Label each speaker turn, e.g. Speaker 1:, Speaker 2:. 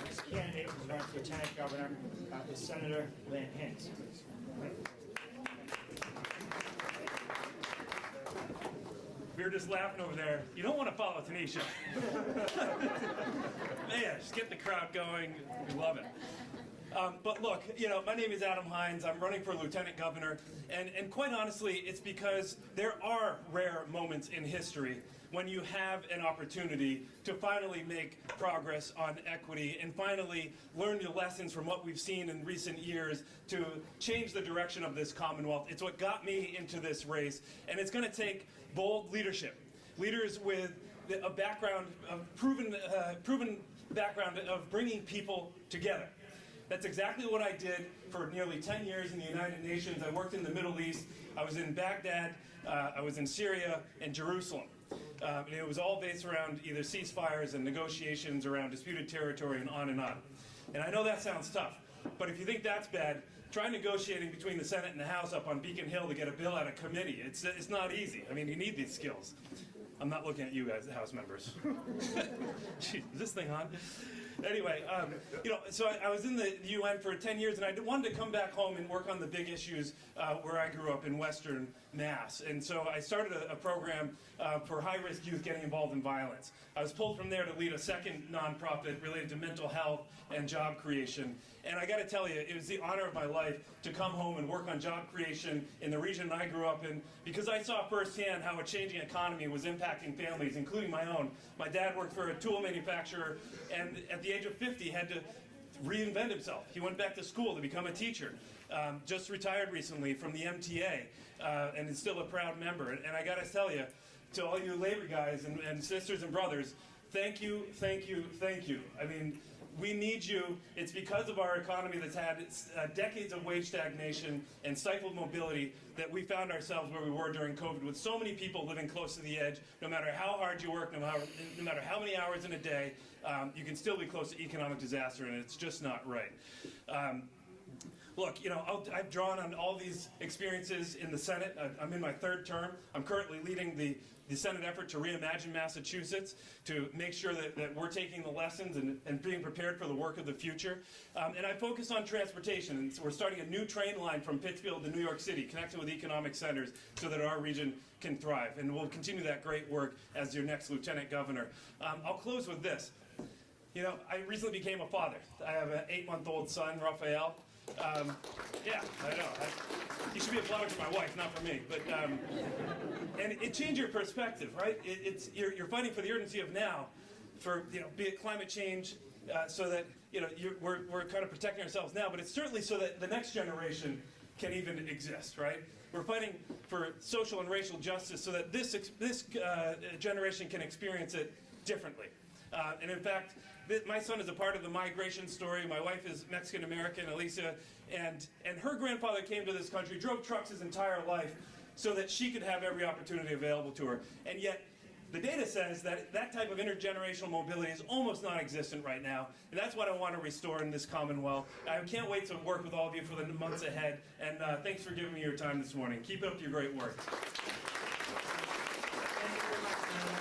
Speaker 1: Next candidate who's running for Lieutenant Governor is Senator Lynn Hinds.
Speaker 2: We were just laughing over there. You don't want to follow Tanisha. Man, just get the crowd going. We love it. But look, my name is Adam Hinds. I'm running for Lieutenant Governor. And quite honestly, it's because there are rare moments in history when you have an opportunity to finally make progress on equity and finally learn the lessons from what we've seen in recent years to change the direction of this Commonwealth. It's what got me into this race, and it's going to take bold leadership. Leaders with a background, proven background of bringing people together. That's exactly what I did for nearly 10 years in the United Nations. I worked in the Middle East. I was in Baghdad. I was in Syria and Jerusalem. And it was all based around either ceasefires and negotiations around disputed territory and on and on. And I know that sounds tough, but if you think that's bad, try negotiating between the Senate and the House up on Beacon Hill to get a bill out of committee. It's not easy. I mean, you need these skills. I'm not looking at you guys, the House members. Jeez, is this thing on? Anyway, so I was in the UN for 10 years, and I wanted to come back home and work on the big issues where I grew up in Western Mass. And so I started a program for high-risk youth getting involved in violence. I was pulled from there to lead a second nonprofit related to mental health and job creation. And I got to tell you, it was the honor of my life to come home and work on job creation in the region I grew up in, because I saw firsthand how a changing economy was impacting families, including my own. My dad worked for a tool manufacturer, and at the age of 50 had to reinvent himself. He went back to school to become a teacher. Just retired recently from the MTA, and is still a proud member. And I got to tell you, to all you labor guys and sisters and brothers, thank you, thank you, thank you. I mean, we need you. It's because of our economy that's had decades of wage stagnation and stifled mobility that we found ourselves where we were during COVID, with so many people living close to the edge. No matter how hard you work, no matter how many hours in a day, you can still be close to economic disaster, and it's just not right. Look, I've drawn on all these experiences in the Senate. I'm in my third term. I'm currently leading the Senate effort to reimagine Massachusetts, to make sure that we're taking the lessons and being prepared for the work of the future. And I focus on transportation. And so we're starting a new train line from Pittsfield to New York City, connecting with economic centers so that our region can thrive. And we'll continue that great work as your next Lieutenant Governor. I'll close with this. I recently became a father. I have an 8-month-old son, Raphael. Yeah, I know. You should be applauding for my wife, not for me. But and it changed your perspective, right? You're fighting for the urgency of now, for be it climate change, so that we're kind of protecting ourselves now. But it's certainly so that the next generation can even exist, right? We're fighting for social and racial justice so that this generation can experience it differently. And in fact, my son is a part of the migration story. My wife is Mexican-American, Alicia, and her grandfather came to this country, drove trucks his entire life so that she could have every opportunity available to her. And yet, the data says that that type of intergenerational mobility is almost non-existent right now. And that's what I want to restore in this Commonwealth. I can't wait to work with all of you for the months ahead. And thanks for giving me your time this morning. Keep up your great work.